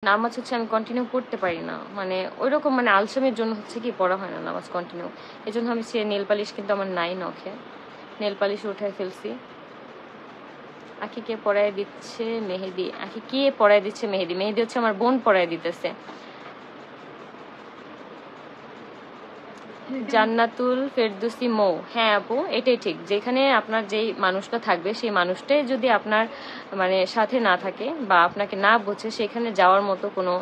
নামাজ হচ্ছে আমি কন্টিনিউ করতে পারি না, মানে ওই রকম মানে আলসামের জন্য হচ্ছে কি পড়া হয় না নামাজ কন্টিনিউ। এই জন্য আমি সে নেল পালিশ কিন্তু আমার নাই নখে, নেল পালিশ উঠে ফেলছি। আখি কে পড়ায় দিচ্ছে মেহেদি? আখি কে পড়ায় দিচ্ছে মেহেদি? মেহেদি হচ্ছে আমার বোন পড়ায় দিতেছে। জান্নাতুল ফেরদৌসি মৌ, হ্যাঁ আপু এটাই ঠিক। যেখানে আপনার যেই মানুষটা থাকবে সেই মানুষটাই যদি আপনার মানে সাথে না থাকে বা আপনাকে না বোঝে, সেখানে যাওয়ার মতো কোনো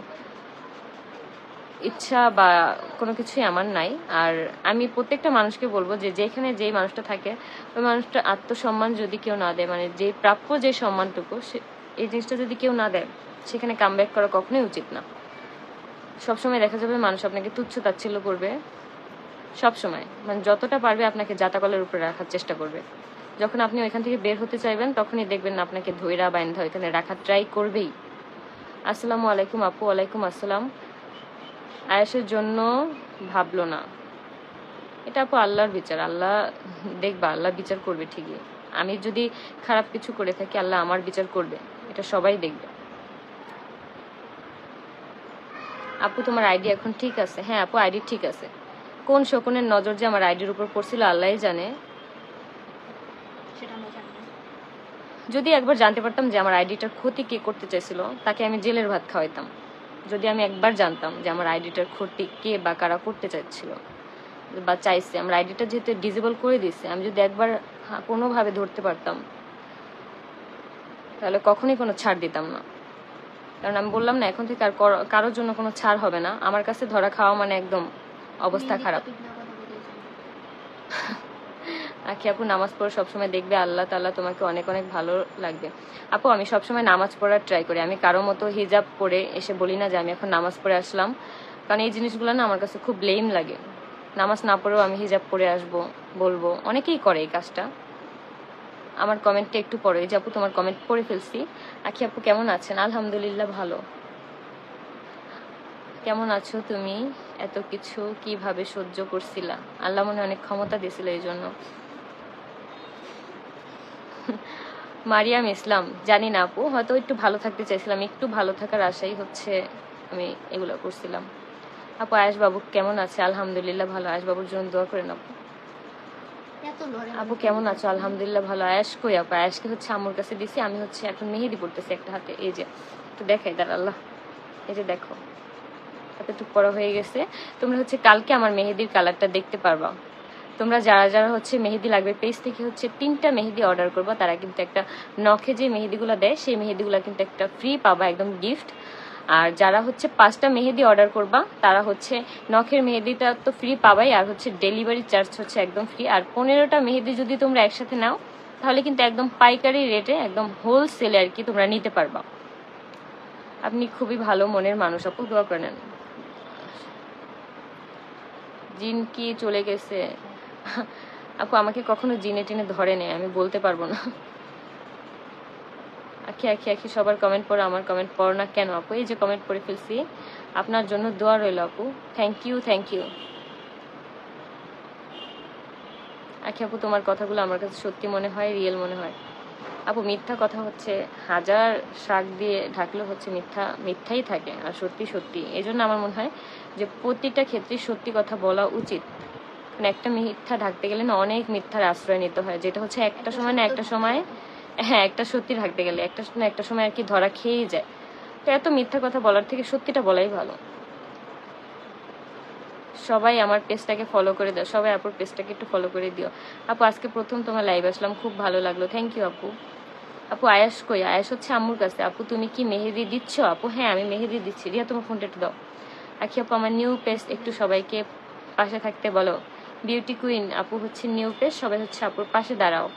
ইচ্ছা বা কোনো কিছুই আমার নাই। আর আমি প্রত্যেকটা মানুষকে বলবো যে যেখানে যেই মানুষটা থাকে ওই মানুষটা আত্মসম্মান যদি কেউ না দেয়, মানে যে প্রাপ্য যে সম্মানটুকু এই জিনিসটা যদি কেউ না দেয়, সেখানে কামব্যাক করা কখনোই উচিত না। সবসময় দেখা যাবে মানুষ আপনাকে তুচ্ছ তাচ্ছিল্য করবে, সবসময় মানে যতটা পারবে আপনাকে জাতাকলের উপরে রাখার চেষ্টা করবে। যখন আপনি ওইখান থেকে বের হতে চাইবেন তখনই দেখবেন না আপনাকে ধৈরা বাইন্ধা ওইখানে রাখার ট্রাই করবেই। আসসালামু আলাইকুম আপু। ওয়ালাইকুম আসসালাম। আয়েশের জন্য ভাবলো না, এটা আপু আল্লাহর বিচার, আল্লাহ দেখবা, আল্লাহ বিচার করবে ঠিকই। আমি যদি খারাপ কিছু করে থাকি আল্লাহ আমার বিচার করবে, এটা সবাই দেখবে। আপু তোমার আইডি এখন ঠিক আছে? হ্যাঁ আপু আইডি ঠিক আছে। কোন শকুনের নজর যে আমার আইডির উপর পড়ছিল আল্লাহই জানে। যদি একবার জানতে পারতাম যে আমার আইডিটার ক্ষতি কে করতে চাইছিল, তাকে আমি জেলের ভাত খাওয়াইতাম। যদি আমি একবার জানতাম যে আমার আইডিটার ক্ষতি কে বা কারা করতে চাইছিল বা চাইছে, আমার আইডিটা যেহেতু ডিসেবল করে দিচ্ছে, আমি যদি একবার কোনোভাবে ধরতে পারতাম তাহলে কখনোই কোনো ছাড় দিতাম না। কারণ আমি বললাম না, এখন থেকে আর কারোর জন্য কোনো ছাড় হবে না। আমার কাছে ধরা খাওয়া মানে একদম অবস্থা খারাপ। আখি আপু নামাজ পড়ে সবসময় দেখবে আল্লাহ তাআলা তোমাকে অনেক অনেক ভালো লাগবে। আপু আমি সবসময় নামাজ পড়ার ট্রাই করি। আমি কারো মতো হিজাব পরে এসে বলি না যে আমি এখন নামাজ পড়ে আসলাম, কারণ এই জিনিসগুলো না আমার কাছে খুব ব্লেম লাগে। নামাজ না পড়েও আমি হিজাব পরে আসবো, বলবো, অনেকেই করে এই কাজটা। আমার কমেন্টটা একটু পড়ো। এই যে আপু তোমার কমেন্ট পড়ে ফেলছি। আখি আপু কেমন আছেন? আলহামদুলিল্লাহ ভালো। কেমন আছো তুমি? এত কিছু কিভাবে সহ্য করছিলা? আল্লাহ মনে অনেক ক্ষমতা দিয়েছিল এই জন্য। মারিয়াম ইসলাম, জানি না আপু, হয়তো একটু ভালো থাকতে চাইছিলাম, একটু ভালো থাকার আশাই হচ্ছে আমি এগুলো করছিলাম। আপু আয়েশ বাবু কেমন আছে? আলহামদুলিল্লাহ ভালো। আয়েশ বাবুর জন্য দোয়া করেন আপু। আপু কেমন আছো? আলহামদুলিল্লাহ ভালো। আয়েশ কই আপু? আয়েশকে হচ্ছে আম্মুর কাছে দিছি, আমি হচ্ছে এখন মেহেদি পড়তেছি একটা হাতে। এই যে একটু দেখাই দাঁড়া আল্লাহ, এই যে দেখো এতটুকু পড়া হয়ে গেছে। তোমরা হচ্ছে কালকে আমার মেহেদির কালারটা দেখতে পারবা। তোমরা যারা যারা হচ্ছে মেহেদি লাগবে পেজ থেকে হচ্ছে 3টা মেহেদি অর্ডার করবা, তারা কিন্তু একটা নখে যে মেহেদিগুলো দেয় সেই মেহেদিগুলো কিন্তু একটা ফ্রি পাবা, একদম গিফট। আর যারা হচ্ছে 5টা মেহেদি অর্ডার করবা তারা হচ্ছে নখের মেহেদিটা তো ফ্রি পাবাই, আর হচ্ছে ডেলিভারি চার্জ হচ্ছে একদম ফ্রি। আর 15টা মেহেদি যদি তোমরা একসাথে নাও তাহলে কিন্তু একদম পাইকারি রেটে, একদম হোলসেলে আর কি তোমরা নিতে পারবা। আপনি খুবই ভালো মনের মানুষ আপু, দোয়া করে নেন। জিন কি চলে গেছে? আপু আমাকে কখনো জিনে টিনে ধরে নেই, আমি বলতে পারবো না। আখি আখি আখি সবার কমেন্ট পড়ো, আমার কমেন্ট পড়ো না কেন আপু? এই যে কমেন্ট পড়ে ফেলছি, আপনার জন্য দোয়া রইল আপু। Thank you thank you. Akhi আপু তোমার কথাগুলো আমার কাছে সত্যি মনে হয়, রিয়েল মনে হয়। আপু মিথ্যা কথা হচ্ছে হাজার শাক দিয়ে ঢাকলেও হচ্ছে মিথ্যা মিথ্যাই থাকে, আর সত্যি সত্যি। এই জন্য আমার মনে হয় যে প্রতিটা ক্ষেত্রে সত্যি কথা বলা উচিত। মানে একটা মিথ্যা ঢাকতে গেলে না অনেক মিথ্যার আশ্রয় নিতে হয়, যেটা হচ্ছে একটা সময় না একটা সময়, হ্যাঁ একটা সত্যি ঢাকতে গেলে একটা না একটা সময় আর কি ধরা খেয়েই যায়। তো এত মিথ্যা কথা বলার থেকে সত্যিটা বলাই ভালো। সবাই আমার পেজটাকে ফলো করে দাও, সবাই আপুর পেজটাকে একটু ফলো করে দিও। আপু আজকে প্রথম তোমার লাইভ আসলাম, খুব ভালো লাগলো, থ্যাংক ইউ আপু। আপু আয়াস কই? আয়াস হচ্ছে আম্মুর কাছে। আপু তুমি কি মেহেদি দিচ্ছ? আপু হ্যাঁ আমি মেহেদি দিচ্ছি। রিয়া তোমার ফোনটা একটু দাও। আখি আপু আমার নিউ পেজ, একটু সবাইকে পাশে থাকতে বলো। বিউটি কুইন আপু হচ্ছে নিউ পেজ, সবাই হচ্ছে আপুর পাশে দাঁড়াও।